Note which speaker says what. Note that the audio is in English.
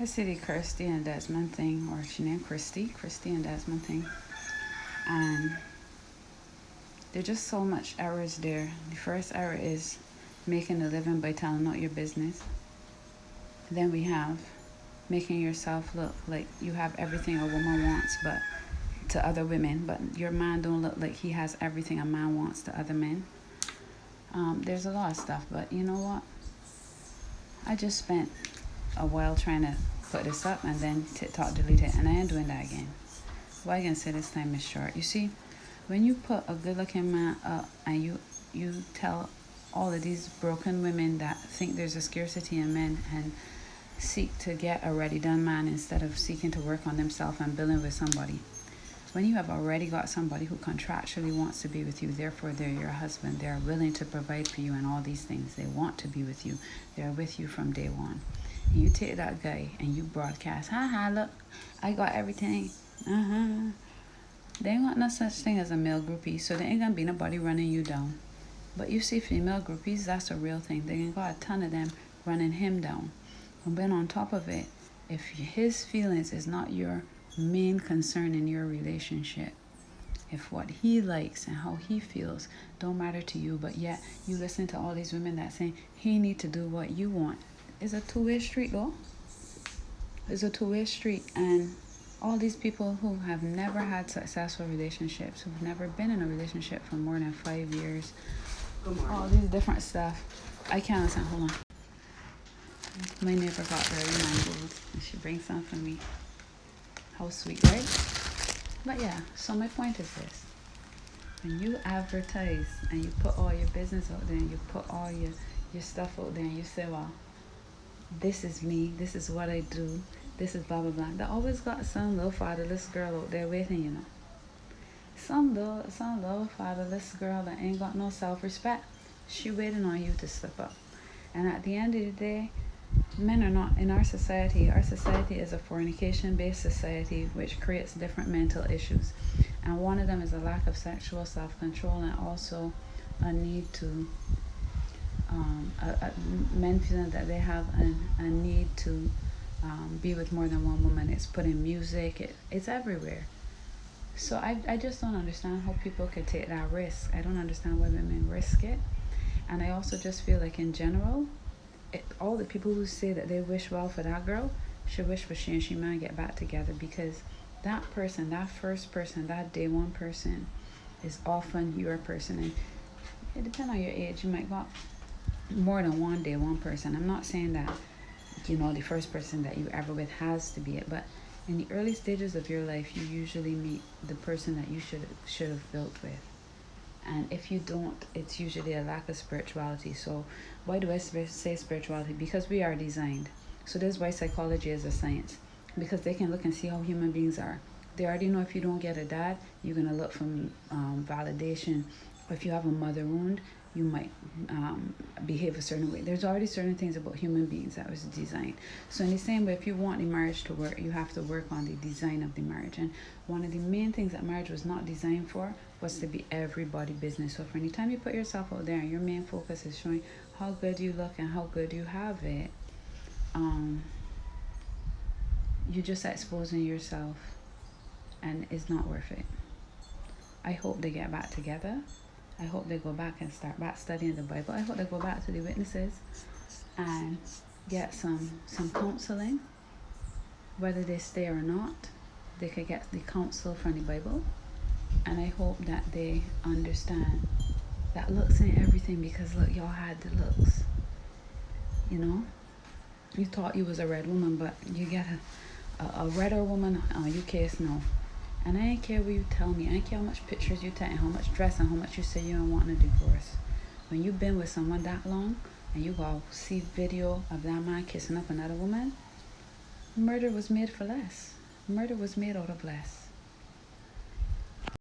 Speaker 1: I see the Kristy and Desmond thing, or she named Kristy and Desmond thing, and there's just so much errors there. The first error is making a living by telling out your business. Then we have making yourself look like you have everything a woman wants, but to other women, but your man don't look like he has everything a man wants to other men. There's a lot of stuff, but you know what? I just spent a while trying to put this up and then TikTok delete it, and I ain't doing that again. Well, I can say this time is short. You see, when you put a good-looking man up and you tell all of these broken women that think there's a scarcity in men and seek to get a ready-done man instead of seeking to work on themselves and building with somebody. When you have already got somebody who contractually wants to be with you, therefore they're your husband, they're willing to provide for you and all these things, they want to be with you, they're with you from day one. And you take that guy and you broadcast, haha, look, I got everything. They ain't got no such thing as a male groupie, so there ain't gonna be nobody running you down. But you see female groupies, that's a real thing. They ain't got a ton of them running him down. And then on top of it, if his feelings is not your main concern in your relationship, if what he likes and how he feels don't matter to you, but yet you listen to all these women that saying he need to do what you want, it's a two-way street though. It's a two-way street. And all these people who have never had successful relationships, who've never been in a relationship for more than 5 years, all these different stuff, I can't listen. Hold on. My neighbor got very mangoes and she brings some for me. How sweet, right? But yeah, so my point is this. When you advertise and you put all your business out there and you put all your stuff out there and you say, well, this is me, this is what I do, this is blah blah blah, they always got some little fatherless girl out there waiting, you know. Some little fatherless girl that ain't got no self-respect, she waiting on you to slip up. And at the end of the day, men are not in our society. Our society is a fornication-based society which creates different mental issues. And one of them is a lack of sexual self-control and also a need to, men feeling that they have a need to be with more than one woman. It's put in music. It's everywhere. So I just don't understand how people could take that risk. I don't understand why women risk it. And I also just feel like in general, all the people who say that they wish well for that girl should wish for she and she man get back together, because that person, that first person, that day one person is often your person. And it depends on your age. You might got more than one day one person. I'm not saying that, you know, the first person that you ever with has to be it, but in the early stages of your life, you usually meet the person that you should have built with. And if you don't, it's usually a lack of spirituality. So why do I say spirituality? Because we are designed. So that's why psychology is a science. Because they can look and see how human beings are. They already know if you don't get a dad, you're going to look for validation. Or if you have a mother wound, you might behave a certain way. There's already certain things about human beings that was designed. So in the same way, if you want the marriage to work, you have to work on the design of the marriage. And one of the main things that marriage was not designed for was to be everybody business. So for any time you put yourself out there and your main focus is showing how good you look and how good you have it, you're just exposing yourself, and it's not worth it. I hope they get back together. I hope they go back and start back studying the Bible. I hope they go back to the witnesses and get some counseling. Whether they stay or not, they could get the counsel from the Bible. And I hope that they understand that looks ain't everything, because look, y'all had the looks. You know? You thought you was a red woman, but you get a redder woman, you can't know. And I ain't care what you tell me. I ain't care how much pictures you take and how much dress and how much you say you don't want a divorce. When you've been with someone that long and you go see video of that man kissing up another woman, murder was made for less. Murder was made out of less.